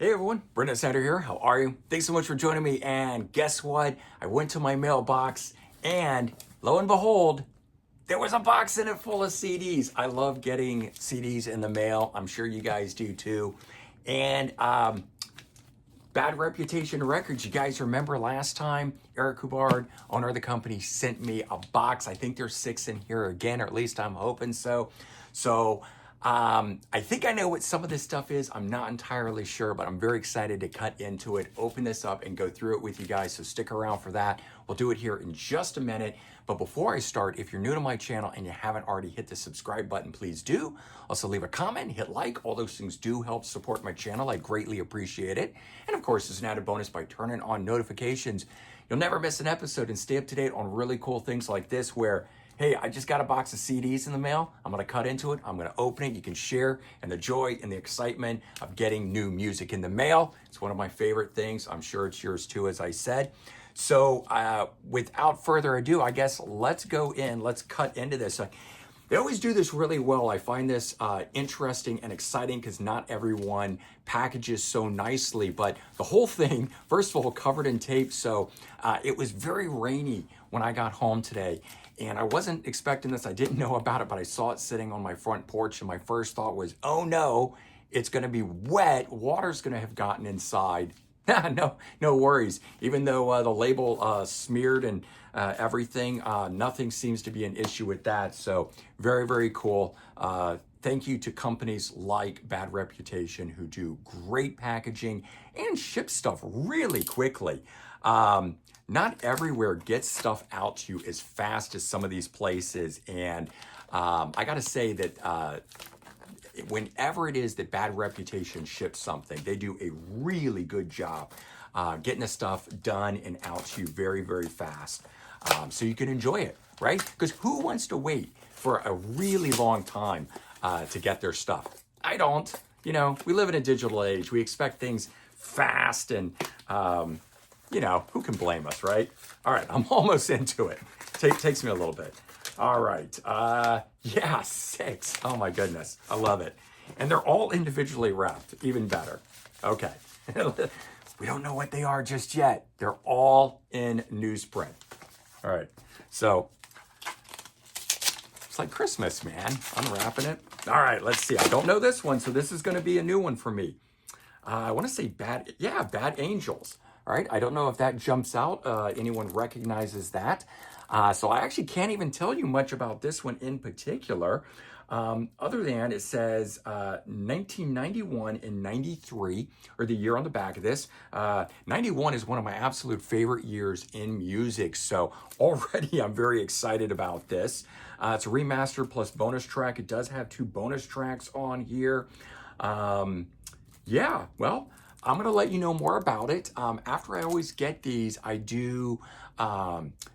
Hey everyone, Brendan Snyder here. How are you? Thanks so much for joining me. And guess what? I went to my mailbox and lo and behold, there was a box in it full of CDs. I love getting CDs in the mail. I'm sure you guys do too. And Bad Reputation Records, you guys remember last time Eric Hubbard, owner of the company, sent me a box. I think there's 6 in here again, or at least I'm hoping so. I think I know what some of this stuff is. I'm not entirely sure, but I'm very excited to cut into it, open this up, and go through it with you guys. So stick around for that. We'll do it here in just a minute. But before I start, if you're new to my channel and you haven't already hit the subscribe button, please do. Also leave a comment, hit like. All those things do help support my channel. I greatly appreciate it. And of course, as an added bonus, by turning on notifications, you'll never miss an episode and stay up to date on really cool things like this where, hey, I just got a box of CDs in the mail. I'm gonna cut into it. I'm gonna open it. You can share in the joy and the excitement of getting new music in the mail. It's one of my favorite things. I'm sure it's yours too, as I said. So without further ado, I guess let's go in, let's cut into this. They always do this really well. I find this interesting and exciting because not everyone packages so nicely, but the whole thing, first of all, covered in tape. So it was very rainy when I got home today. And I wasn't expecting this. I didn't know about it, but I saw it sitting on my front porch. And my first thought was, oh no, it's going to be wet. Water's going to have gotten inside. No worries. Even though the label smeared and everything, nothing seems to be an issue with that. So very, very cool. Thank you to companies like Bad Reputation who do great packaging and ship stuff really quickly. Not everywhere gets stuff out to you as fast as some of these places. And I got to say that whenever it is that Bad Reputation ships something, they do a really good job getting the stuff done and out to you very, very fast. So you can enjoy it, right? Because who wants to wait for a really long time to get their stuff? I don't. You know, we live in a digital age. We expect things fast and you know, who can blame us, right? All right, I'm almost into it. Takes me a little bit. All right, yeah, 6. Oh my goodness, I love it. And they're all individually wrapped, even better. Okay, we don't know what they are just yet. They're all in newsprint. All right, so it's like Christmas, man. Unwrapping it. All right, let's see. I don't know this one, so this is gonna be a new one for me. I wanna say Bad Angels. All right, I don't know if that jumps out. Anyone recognizes that. So I actually can't even tell you much about this one in particular, other than it says 1991 and 93, or the year on the back of this. 91 is one of my absolute favorite years in music, so already I'm very excited about this. It's a remaster plus bonus track. It does have 2 bonus tracks on here. Yeah, well, I'm going to let you know more about it. After I always get these, I do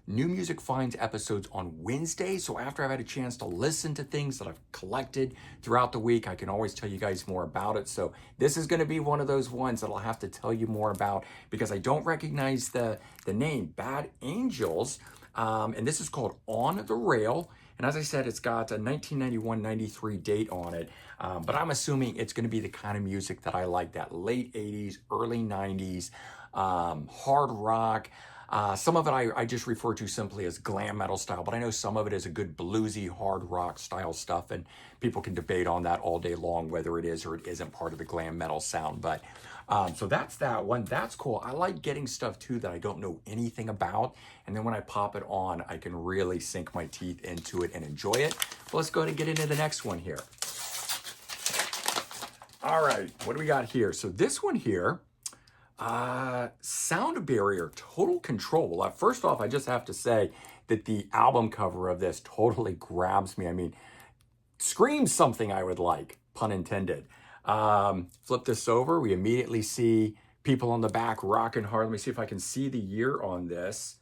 New Music Finds episodes on Wednesday. So after I've had a chance to listen to things that I've collected throughout the week, I can always tell you guys more about it. So this is going to be one of those ones that I'll have to tell you more about because I don't recognize the name Bad Angels. And this is called On the Rail. And as I said, it's got a 1991-93 date on it. But I'm assuming it's going to be the kind of music that I like, that late 80s, early 90s, hard rock. Some of it I just refer to simply as glam metal style, but I know some of it is a good bluesy, hard rock style stuff, and people can debate on that all day long, whether it is or it isn't part of the glam metal sound. But so that's that one. That's cool. I like getting stuff too that I don't know anything about, and then when I pop it on, I can really sink my teeth into it and enjoy it. Well, let's go ahead and get into the next one here. All right, what do we got here? So this one here, Sound Barrier, Total Control. Well, first off, I just have to say that the album cover of this totally grabs me. I mean, screams something I would like, pun intended. Flip this over, we immediately see people on the back rocking hard. Let me see if I can see the year on this.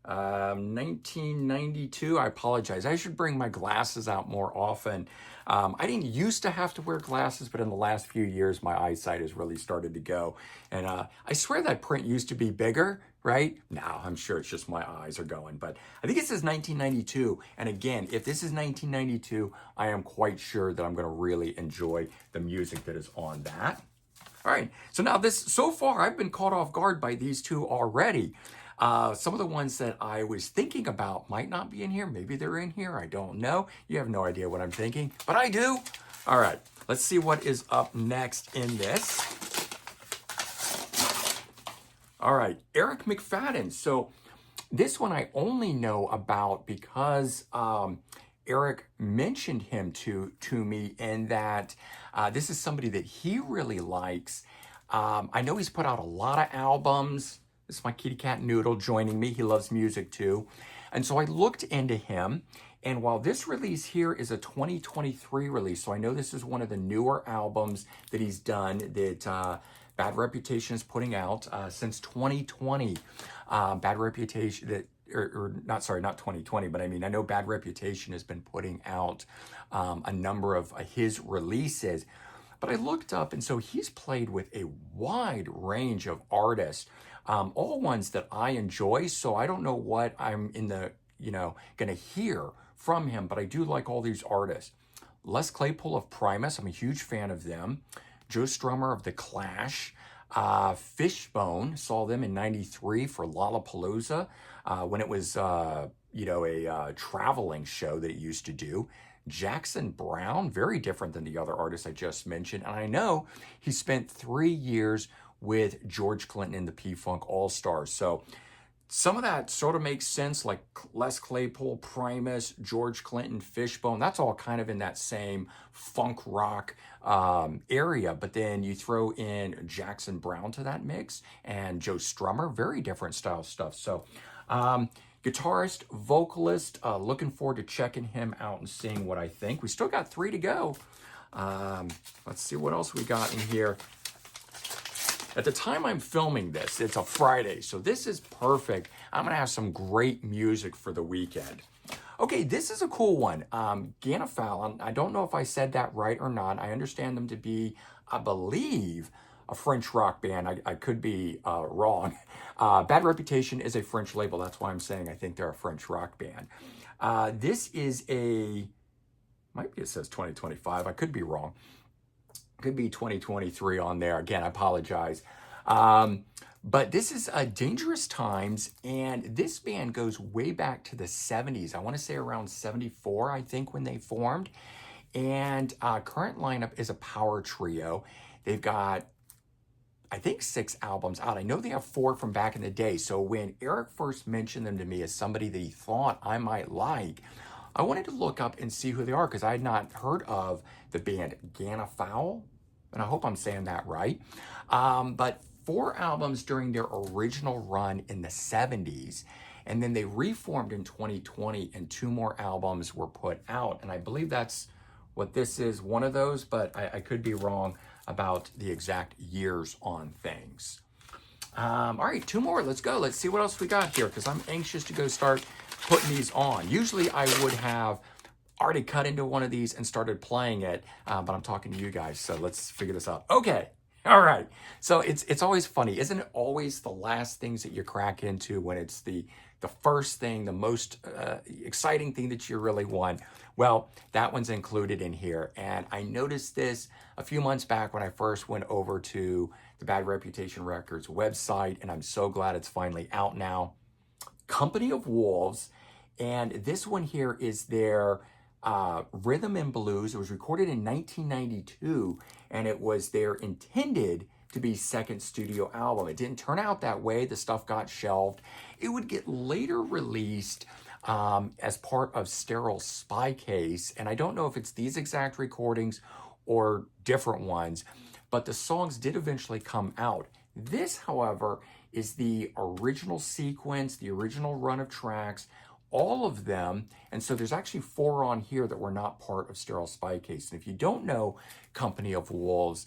1992, I apologize. I should bring my glasses out more often. I didn't used to have to wear glasses, but in the last few years, my eyesight has really started to go. And I swear that print used to be bigger, right? No, I'm sure it's just my eyes are going, but I think it says 1992. And again, if this is 1992, I am quite sure that I'm gonna really enjoy the music that is on that. All right, so now so far I've been caught off guard by these two already. Some of the ones that I was thinking about might not be in here. Maybe they're in here, I don't know. You have no idea what I'm thinking, but I do. All right, let's see what is up next in this. All right, Eric McFoden. So this one I only know about because Eric mentioned him to me, and that this is somebody that he really likes. I know he's put out a lot of albums. This is my kitty cat Noodle joining me. He loves music too. And so I looked into him, and while this release here is a 2023 release, so I know this is one of the newer albums that he's done that Bad Reputation is putting out since 2020. Bad Reputation, that or not, sorry, not 2020, but I mean, I know Bad Reputation has been putting out a number of his releases. But I looked up, and so he's played with a wide range of artists, all ones that I enjoy. So I don't know what I'm going to hear from him, but I do like all these artists. Les Claypool of Primus, I'm a huge fan of them. Joe Strummer of The Clash. Fishbone, saw them in '93 for Lollapalooza when it was, a traveling show that it used to do. Jackson Browne, very different than the other artists I just mentioned. And I know he spent 3 years with George Clinton in the P-Funk All-Stars. So some of that sort of makes sense, like Les Claypool, Primus, George Clinton, Fishbone. That's all kind of in that same funk rock area. But then you throw in Jackson Browne to that mix, and Joe Strummer, very different style stuff. So guitarist, vocalist, looking forward to checking him out and seeing what I think. We still got 3 to go. Let's see what else we got in here. At the time I'm filming this, it's a Friday, so this is perfect. I'm gonna have some great music for the weekend. Okay, this is a cool one. Ganafoul, I don't know if I said that right or not. I understand them to be, I believe, a French rock band. I could be wrong. Bad Reputation is a French label. That's why I'm saying I think they're a French rock band. This is might be, it says 2025. I could be wrong. Could be 2023 on there. Again, I apologize. But this is Dangerous Times, and this band goes way back to the 70s. I want to say around 74, I think, when they formed. And current lineup is a power trio. They've got, I think, 6 albums out. I know they have 4 from back in the day. So when Eric first mentioned them to me as somebody that he thought I might like, I wanted to look up and see who they are because I had not heard of the band Ganafoul, and I hope I'm saying that right. But 4 albums during their original run in the 70s, and then they reformed in 2020, and 2 more albums were put out. And I believe that's what this is, one of those, but I could be wrong about the exact years on things. All right, 2 more. Let's go. Let's see what else we got here because I'm anxious to go start putting these on. Usually I would have already cut into one of these and started playing it, but I'm talking to you guys, so let's figure this out. Okay, all right. So it's always funny. Isn't it always the last things that you crack into when it's the first thing, the most exciting thing that you really want? Well, that one's included in here, and I noticed this a few months back when I first went over to the Bad Reputation Records website, and I'm so glad it's finally out now. Company of Wolves, and this one here is their Rhythm and Blues. It was recorded in 1992, and it was their intended to be second studio album. It didn't turn out that way. The stuff got shelved. It would get later released as part of Sterile Spy Case, and I don't know if it's these exact recordings or different ones, but the songs did eventually come out. This, however, is the original sequence, the original run of tracks, all of them. And so there's actually 4 on here that were not part of Sterile Spy Case. And if you don't know Company of Wolves,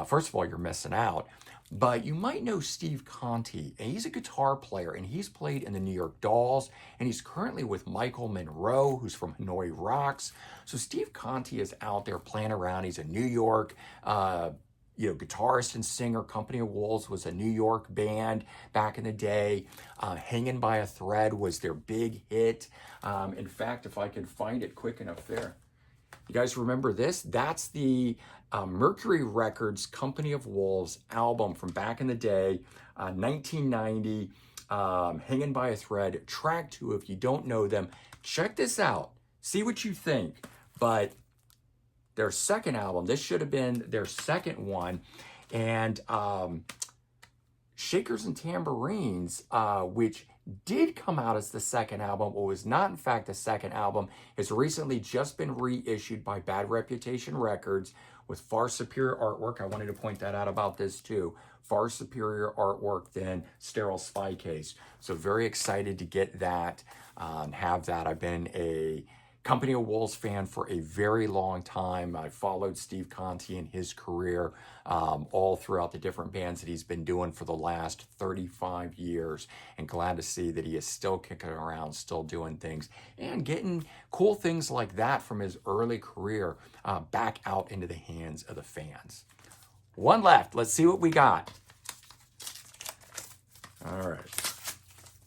first of all, you're missing out. But you might know Steve Conti, and he's a guitar player, and he's played in the New York Dolls, and he's currently with Michael Monroe, who's from Hanoi Rocks. So Steve Conti is out there playing around. He's a New York guitarist and singer. Company of Wolves was a New York band back in the day. Hanging by a Thread was their big hit. In fact, if I could find it quick enough there. You guys remember this? That's the Mercury Records Company of Wolves album from back in the day, 1990, Hanging by a Thread, track 2. If you don't know them, check this out. See what you think. But their second album, this should have been their second one. And Shakers and Tambourines, which did come out as the second album, but was not in fact the second album, has recently just been reissued by Bad Reputation Records with far superior artwork. I wanted to point that out about this too. Far superior artwork than Sterile Spy Case. So very excited to get that, have that. I've been a Company of Wolves fan for a very long time. I followed Steve Conte and his career all throughout the different bands that he's been doing for the last 35 years, and glad to see that he is still kicking around, still doing things, and getting cool things like that from his early career back out into the hands of the fans. One left. Let's see what we got. All right.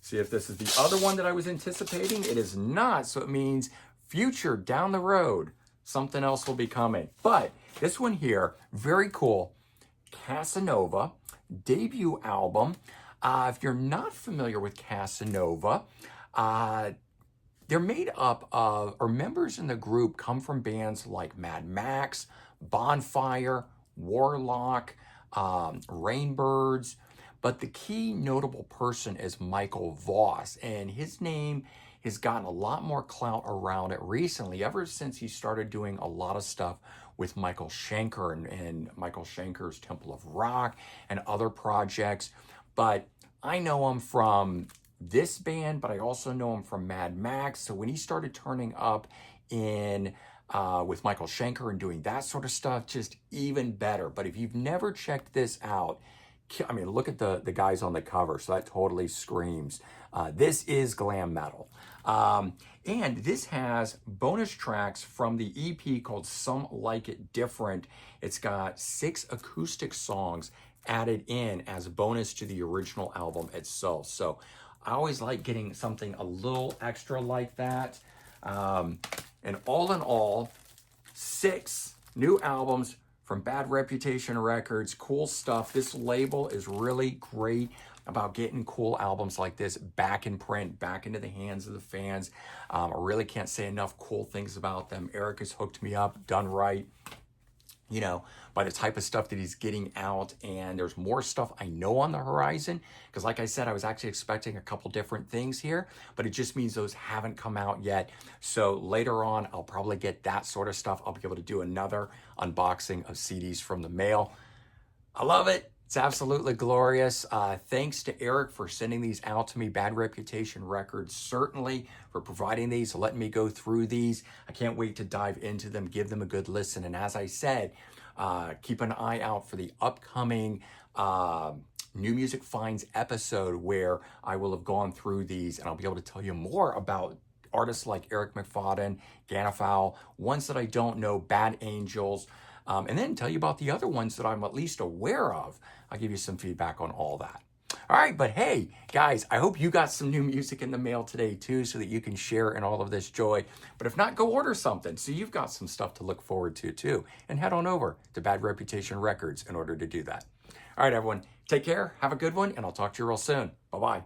See if this is the other one that I was anticipating. It is not, so it means future down the road, something else will be coming. But this one here, very cool. Casanova, debut album. If you're not familiar with Casanova, they're made up of, or members in the group come from bands like Mad Max, Bonfire, Warlock, Rainbirds. But the key notable person is Michael Voss, and his name has gotten a lot more clout around it recently, ever since he started doing a lot of stuff with Michael Schenker and Michael Schenker's Temple of Rock and other projects. But I know him from this band, but I also know him from Mad Max. So when he started turning up in with Michael Schenker and doing that sort of stuff, just even better. But if you've never checked this out, I mean, look at the guys on the cover. So that totally screams. This is glam metal. And this has bonus tracks from the EP called Some Like It Different. It's got 6 acoustic songs added in as a bonus to the original album itself. So I always like getting something a little extra like that. And all in all, 6 new albums from Bad Reputation Records. Cool stuff. This label is really great about getting cool albums like this back in print, back into the hands of the fans. I really can't say enough cool things about them. Eric has hooked me up, done right, you know, by the type of stuff that he's getting out. And there's more stuff I know on the horizon, because like I said, I was actually expecting a couple different things here, but it just means those haven't come out yet. So later on, I'll probably get that sort of stuff. I'll be able to do another unboxing of CDs from the mail. I love it. It's absolutely glorious. Thanks to Eric for sending these out to me. Bad Reputation Records, certainly, for providing these, letting me go through these. I can't wait to dive into them, give them a good listen. And as I said, keep an eye out for the upcoming New Music Finds episode, where I will have gone through these and I'll be able to tell you more about artists like Eric McFoden, Ganafoul, ones that I don't know, Bad Angels, and then tell you about the other ones that I'm at least aware of. I'll give you some feedback on all that. All right, but hey, guys, I hope you got some new music in the mail today too, so that you can share in all of this joy. But if not, go order something, so you've got some stuff to look forward to too. And head on over to Bad Reputation Records in order to do that. All right, everyone, take care, have a good one, and I'll talk to you real soon. Bye-bye.